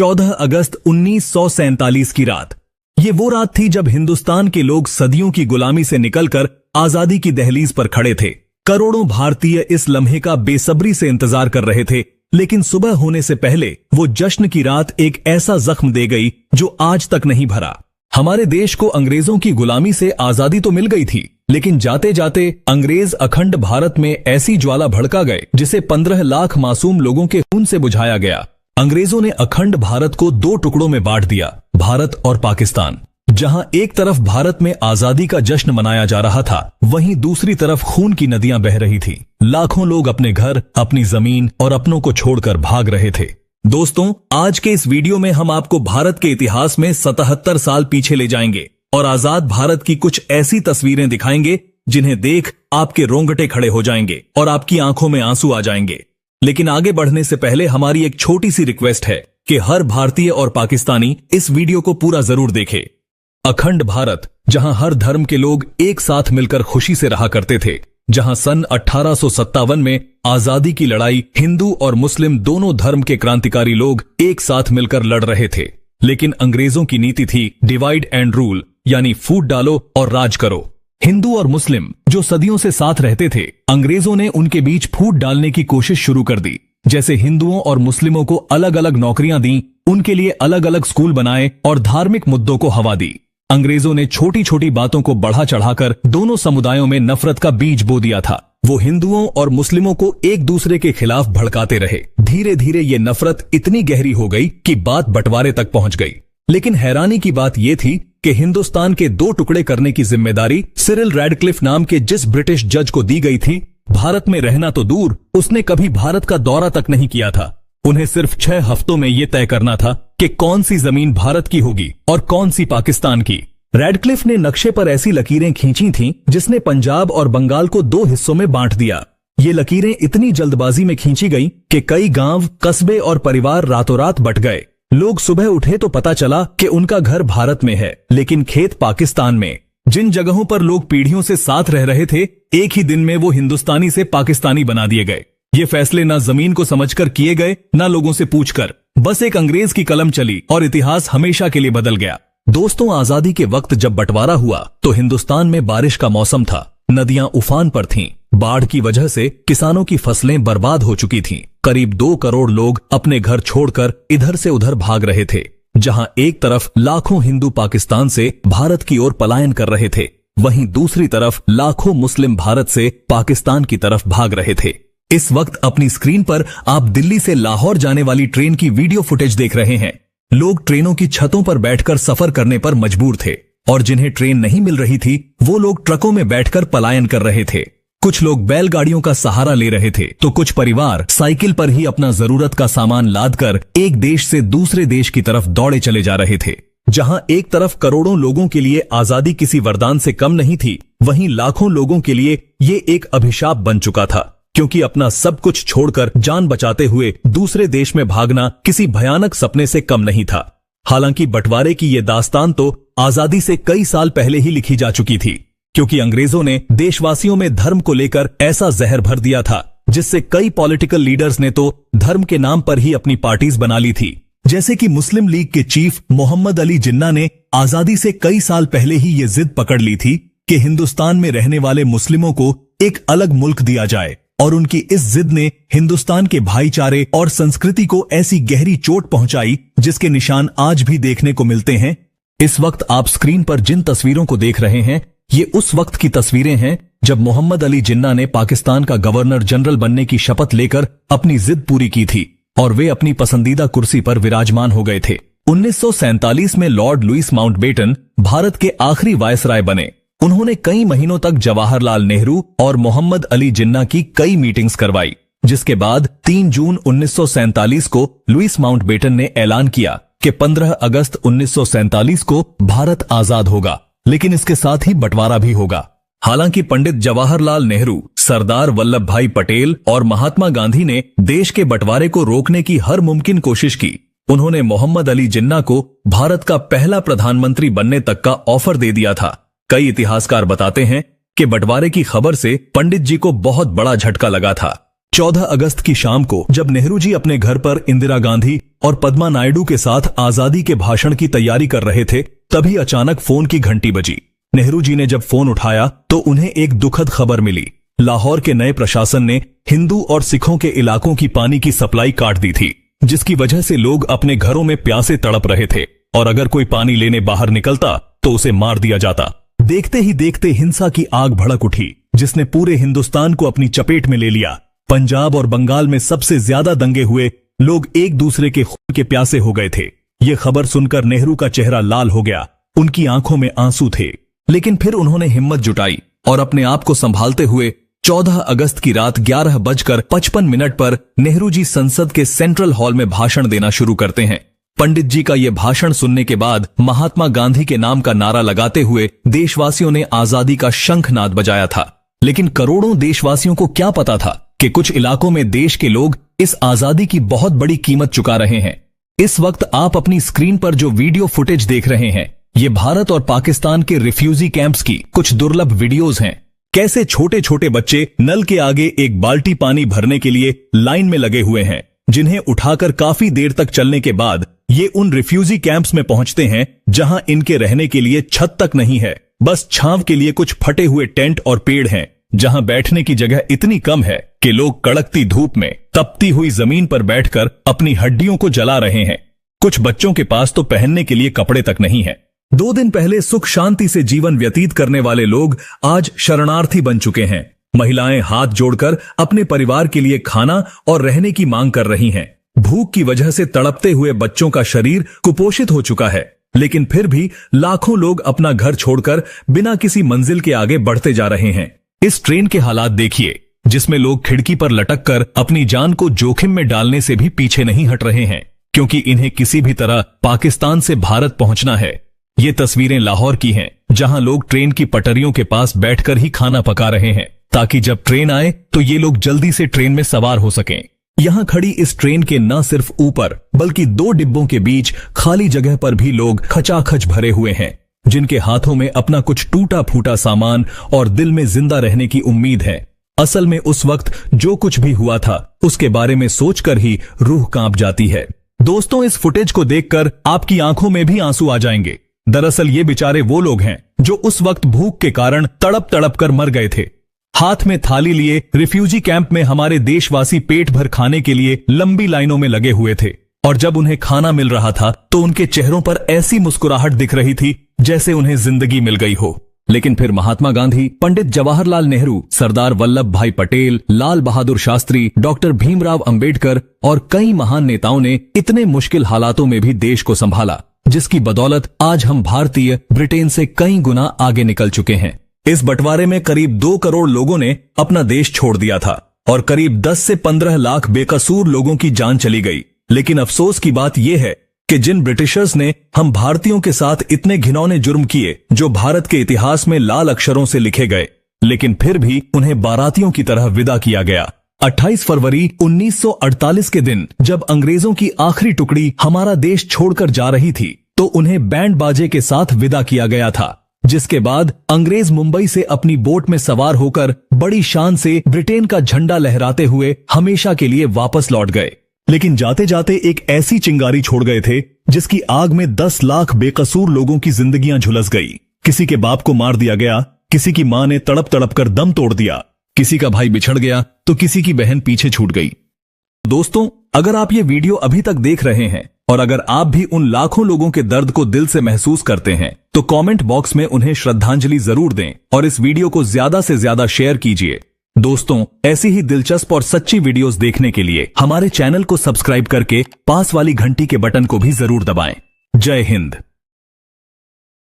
14 अगस्त 1947 की रात। ये वो रात थी जब हिंदुस्तान के लोग सदियों की गुलामी से निकलकर आजादी की दहलीज पर खड़े थे। करोड़ों भारतीय इस लम्हे का बेसब्री से इंतजार कर रहे थे, लेकिन सुबह होने से पहले वो जश्न की रात एक ऐसा जख्म दे गई जो आज तक नहीं भरा। हमारे देश को अंग्रेजों की गुलामी से आजादी तो मिल गई थी, लेकिन जाते जाते अंग्रेज अखंड भारत में ऐसी ज्वाला भड़का गए जिसे 15 लाख मासूम लोगों के खून से बुझाया गया। अंग्रेजों ने अखंड भारत को दो टुकड़ों में बांट दिया, भारत और पाकिस्तान। जहां एक तरफ भारत में आजादी का जश्न मनाया जा रहा था, वहीं दूसरी तरफ खून की नदियां बह रही थी। लाखों लोग अपने घर, अपनी जमीन और अपनों को छोड़कर भाग रहे थे। दोस्तों, आज के इस वीडियो में हम आपको भारत के इतिहास में 77 साल पीछे ले जाएंगे और आजाद भारत की कुछ ऐसी तस्वीरें दिखाएंगे जिन्हें देख आपके रोंगटे खड़े हो जाएंगे और आपकी आंखों में आंसू आ जाएंगे। लेकिन आगे बढ़ने से पहले हमारी एक छोटी सी रिक्वेस्ट है कि हर भारतीय और पाकिस्तानी इस वीडियो को पूरा जरूर देखे। अखंड भारत, जहां हर धर्म के लोग एक साथ मिलकर खुशी से रहा करते थे, जहां सन 1857 में आजादी की लड़ाई हिंदू और मुस्लिम दोनों धर्म के क्रांतिकारी लोग एक साथ मिलकर लड़ रहे थे। लेकिन अंग्रेजों की नीति थी डिवाइड एंड रूल, यानी फूट डालो और राज करो। हिंदू और मुस्लिम जो सदियों से साथ रहते थे, अंग्रेजों ने उनके बीच फूट डालने की कोशिश शुरू कर दी। जैसे हिंदुओं और मुस्लिमों को अलग अलग नौकरियां दी, उनके लिए अलग अलग स्कूल बनाए और धार्मिक मुद्दों को हवा दी। अंग्रेजों ने छोटी छोटी बातों को बढ़ा चढ़ाकर दोनों समुदायों में नफरत का बीज बो दिया था। वो हिंदुओं और मुस्लिमों को एक दूसरे के खिलाफ भड़काते रहे। धीरे धीरे ये नफरत इतनी गहरी हो गई कि बात बंटवारे तक पहुंच गई। लेकिन हैरानी की बात यह थी कि हिंदुस्तान के दो टुकड़े करने की जिम्मेदारी सिरिल रैडक्लिफ नाम के जिस ब्रिटिश जज को दी गई थी, भारत में रहना तो दूर, उसने कभी भारत का दौरा तक नहीं किया था। उन्हें सिर्फ 6 हफ्तों में यह तय करना था कि कौन सी जमीन भारत की होगी और कौन सी पाकिस्तान की। रैडक्लिफ ने नक्शे पर ऐसी लकीरें खींची थीं जिसने पंजाब और बंगाल को 2 हिस्सों में बांट दिया। ये लकीरें इतनी जल्दबाजी में खींची गई कि कई गांव, कस्बे और परिवार रातों रात बट गए। लोग सुबह उठे तो पता चला कि उनका घर भारत में है, लेकिन खेत पाकिस्तान में। जिन जगहों पर लोग पीढ़ियों से साथ रह रहे थे, एक ही दिन में वो हिंदुस्तानी से पाकिस्तानी बना दिए गए। ये फैसले ना जमीन को समझकर किए गए, ना लोगों से पूछकर। बस एक अंग्रेज की कलम चली और इतिहास हमेशा के लिए बदल गया। दोस्तों, आजादी के वक्त जब बंटवारा हुआ तो हिंदुस्तान में बारिश का मौसम था। नदियां उफान पर थीं। बाढ़ की वजह से किसानों की फसलें बर्बाद हो चुकी थीं। करीब 2 करोड़ लोग अपने घर छोड़कर इधर से उधर भाग रहे थे। जहां एक तरफ लाखों हिंदू पाकिस्तान से भारत की ओर पलायन कर रहे थे, वहीं दूसरी तरफ लाखों मुस्लिम भारत से पाकिस्तान की तरफ भाग रहे थे। इस वक्त अपनी स्क्रीन पर आप दिल्ली से लाहौर जाने वाली ट्रेन की वीडियो फुटेज देख रहे हैं। लोग ट्रेनों की छतों पर बैठकर सफर करने पर मजबूर थे और जिन्हें ट्रेन नहीं मिल रही थी, वो लोग ट्रकों में बैठकर पलायन कर रहे थे। कुछ लोग बैलगाड़ियों का सहारा ले रहे थे तो कुछ परिवार साइकिल पर ही अपना जरूरत का सामान लादकर एक देश से दूसरे देश की तरफ दौड़े चले जा रहे थे। जहां एक तरफ करोड़ों लोगों के लिए आजादी किसी वरदान से कम नहीं थी, वहीं लाखों लोगों के लिए ये एक अभिशाप बन चुका था, क्योंकि अपना सब कुछ छोड़कर जान बचाते हुए दूसरे देश में भागना किसी भयानक सपने से कम नहीं था। हालांकि बंटवारे की ये दास्तान तो आजादी से कई साल पहले ही लिखी जा चुकी थी, क्योंकि अंग्रेजों ने देशवासियों में धर्म को लेकर ऐसा जहर भर दिया था जिससे कई पॉलिटिकल लीडर्स ने तो धर्म के नाम पर ही अपनी पार्टीज बना ली थी। जैसे कि मुस्लिम लीग के चीफ मोहम्मद अली जिन्ना ने आजादी से कई साल पहले ही ये जिद पकड़ ली थी कि हिंदुस्तान में रहने वाले मुस्लिमों को एक अलग मुल्क दिया जाए, और उनकी इस जिद ने हिंदुस्तान के भाईचारे और संस्कृति को ऐसी गहरी चोट पहुंचाई जिसके निशान आज भी देखने को मिलते हैं। इस वक्त आप स्क्रीन पर जिन तस्वीरों को देख रहे हैं, ये उस वक्त की तस्वीरें हैं जब मोहम्मद अली जिन्ना ने पाकिस्तान का गवर्नर जनरल बनने की शपथ लेकर अपनी जिद पूरी की थी और वे अपनी पसंदीदा कुर्सी पर विराजमान हो गए थे। 1947 में लॉर्ड लुईस माउंटबेटन भारत के आखिरी वायसराय बने। उन्होंने कई महीनों तक जवाहरलाल नेहरू और मोहम्मद अली जिन्ना की कई मीटिंग्स करवाई, जिसके बाद 3 जून 1947 को लुईस माउंटबेटन ने ऐलान किया कि 15 अगस्त 1947 को भारत आजाद होगा, लेकिन इसके साथ ही बंटवारा भी होगा। हालांकि पंडित जवाहरलाल नेहरू, सरदार वल्लभ भाई पटेल और महात्मा गांधी ने देश के बंटवारे को रोकने की हर मुमकिन कोशिश की। उन्होंने मोहम्मद अली जिन्ना को भारत का पहला प्रधानमंत्री बनने तक का ऑफर दे दिया था। कई इतिहासकार बताते हैं कि बंटवारे की खबर से पंडित जी को बहुत बड़ा झटका लगा था। 14 अगस्त की शाम को जब नेहरू जी अपने घर पर इंदिरा गांधी और पद्मा नायडू के साथ आजादी के भाषण की तैयारी कर रहे थे, तभी अचानक फोन की घंटी बजी। नेहरू जी ने जब फोन उठाया तो उन्हें एक दुखद खबर मिली। लाहौर के नए प्रशासन ने हिंदू और सिखों के इलाकों की पानी की सप्लाई काट दी थी, जिसकी वजह से लोग अपने घरों में प्यासे तड़प रहे थे और अगर कोई पानी लेने बाहर निकलता तो उसे मार दिया जाता। देखते ही देखते हिंसा की आग भड़क उठी, जिसने पूरे हिंदुस्तान को अपनी चपेट में ले लिया। पंजाब और बंगाल में सबसे ज्यादा दंगे हुए, लोग एक दूसरे के खून के प्यासे हो गए थे। ये खबर सुनकर नेहरू का चेहरा लाल हो गया, उनकी आंखों में आंसू थे, लेकिन फिर उन्होंने हिम्मत जुटाई और अपने आप को संभालते हुए 14 अगस्त की रात 11:55 पर नेहरू जी संसद के सेंट्रल हॉल में भाषण देना शुरू करते हैं। पंडित जी का यह भाषण सुनने के बाद महात्मा गांधी के नाम का नारा लगाते हुए देशवासियों ने आजादी का शंखनाद बजाया था। लेकिन करोड़ों देशवासियों को क्या पता था कि कुछ इलाकों में देश के लोग इस आजादी की बहुत बड़ी कीमत चुका रहे हैं। इस वक्त आप अपनी स्क्रीन पर जो वीडियो फुटेज देख रहे हैं, ये भारत और पाकिस्तान के रिफ्यूजी कैंप्स की कुछ दुर्लभ वीडियोज हैं। कैसे छोटे छोटे बच्चे नल के आगे एक बाल्टी पानी भरने के लिए लाइन में लगे हुए हैं, जिन्हें उठाकर काफी देर तक चलने के बाद ये उन रिफ्यूजी कैंप्स में पहुंचते हैं जहां इनके रहने के लिए छत तक नहीं है, बस छांव के लिए कुछ फटे हुए टेंट और पेड़ हैं, जहां बैठने की जगह इतनी कम है कि लोग कड़कती धूप में तपती हुई जमीन पर बैठकर अपनी हड्डियों को जला रहे हैं। कुछ बच्चों के पास तो पहनने के लिए कपड़े तक नहीं है। 2 दिन पहले सुख शांति से जीवन व्यतीत करने वाले लोग आज शरणार्थी बन चुके हैं। महिलाएं हाथ जोड़कर अपने परिवार के लिए खाना और रहने की मांग कर रही हैं। भूख की वजह से तड़पते हुए बच्चों का शरीर कुपोषित हो चुका है, लेकिन फिर भी लाखों लोग अपना घर छोड़कर बिना किसी मंजिल के आगे बढ़ते जा रहे हैं। इस ट्रेन के हालात देखिए, जिसमें लोग खिड़की पर लटक कर अपनी जान को जोखिम में डालने से भी पीछे नहीं हट रहे हैं, क्योंकि इन्हें किसी भी तरह पाकिस्तान से भारत पहुंचना है। ये तस्वीरें लाहौर की हैं, जहां लोग ट्रेन की पटरियों के पास बैठकर ही खाना पका रहे हैं, ताकि जब ट्रेन आए तो ये लोग जल्दी से ट्रेन में सवार हो सकें। यहां खड़ी इस ट्रेन के न सिर्फ ऊपर बल्कि 2 डिब्बों के बीच खाली जगह पर भी लोग खचाखच भरे हुए हैं, जिनके हाथों में अपना कुछ टूटा फूटा सामान और दिल में जिंदा रहने की उम्मीद है। असल में उस वक्त जो कुछ भी हुआ था उसके बारे में सोचकर ही रूह कांप जाती है। दोस्तों, इस फुटेज को देखकर आपकी आंखों में भी आंसू आ जाएंगे। दरअसल ये बेचारे वो लोग हैं जो उस वक्त भूख के कारण तड़प तड़प कर मर गए थे। हाथ में थाली लिए रिफ्यूजी कैंप में हमारे देशवासी पेट भर खाने के लिए लंबी लाइनों में लगे हुए थे, और जब उन्हें खाना मिल रहा था तो उनके चेहरों पर ऐसी मुस्कुराहट दिख रही थी जैसे उन्हें जिंदगी मिल गई हो। लेकिन फिर महात्मा गांधी, पंडित जवाहरलाल नेहरू, सरदार वल्लभ भाई पटेल, लाल बहादुर शास्त्री, डॉक्टर भीमराव अंबेडकर और कई महान नेताओं ने इतने मुश्किल हालातों में भी देश को संभाला, जिसकी बदौलत आज हम भारतीय ब्रिटेन से कई गुना आगे निकल चुके हैं। इस बंटवारे में करीब 2 करोड़ लोगों ने अपना देश छोड़ दिया था और करीब 10 से 15 लाख बेकसूर लोगों की जान चली गई। लेकिन अफसोस की बात यह है कि जिन ब्रिटिशर्स ने हम भारतीयों के साथ इतने घिनौने जुर्म किए, जो भारत के इतिहास में लाल अक्षरों से लिखे गए, लेकिन फिर भी उन्हें बारातियों की तरह विदा किया गया। 28 फरवरी 1948 के दिन जब अंग्रेजों की आखिरी टुकड़ी हमारा देश छोड़कर जा रही थी, तो उन्हें बैंड बाजे के साथ विदा किया गया था, जिसके बाद अंग्रेज मुंबई से अपनी बोट में सवार होकर बड़ी शान से ब्रिटेन का झंडा लहराते हुए हमेशा के लिए वापस लौट गए। लेकिन जाते जाते एक ऐसी चिंगारी छोड़ गए थे जिसकी आग में 10 लाख बेकसूर लोगों की जिंदगियां झुलस गई। किसी के बाप को मार दिया गया, किसी की मां ने तड़प तड़प कर दम तोड़ दिया, किसी का भाई बिछड़ गया तो किसी की बहन पीछे छूट गई। दोस्तों, अगर आप ये वीडियो अभी तक देख रहे हैं और अगर आप भी उन लाखों लोगों के दर्द को दिल से महसूस करते हैं, तो कमेंट बॉक्स में उन्हें श्रद्धांजलि जरूर दें और इस वीडियो को ज्यादा से ज्यादा शेयर कीजिए। दोस्तों, ऐसी ही दिलचस्प और सच्ची वीडियोस देखने के लिए हमारे चैनल को सब्सक्राइब करके पास वाली घंटी के बटन को भी जरूर दबाएं। जय हिंद।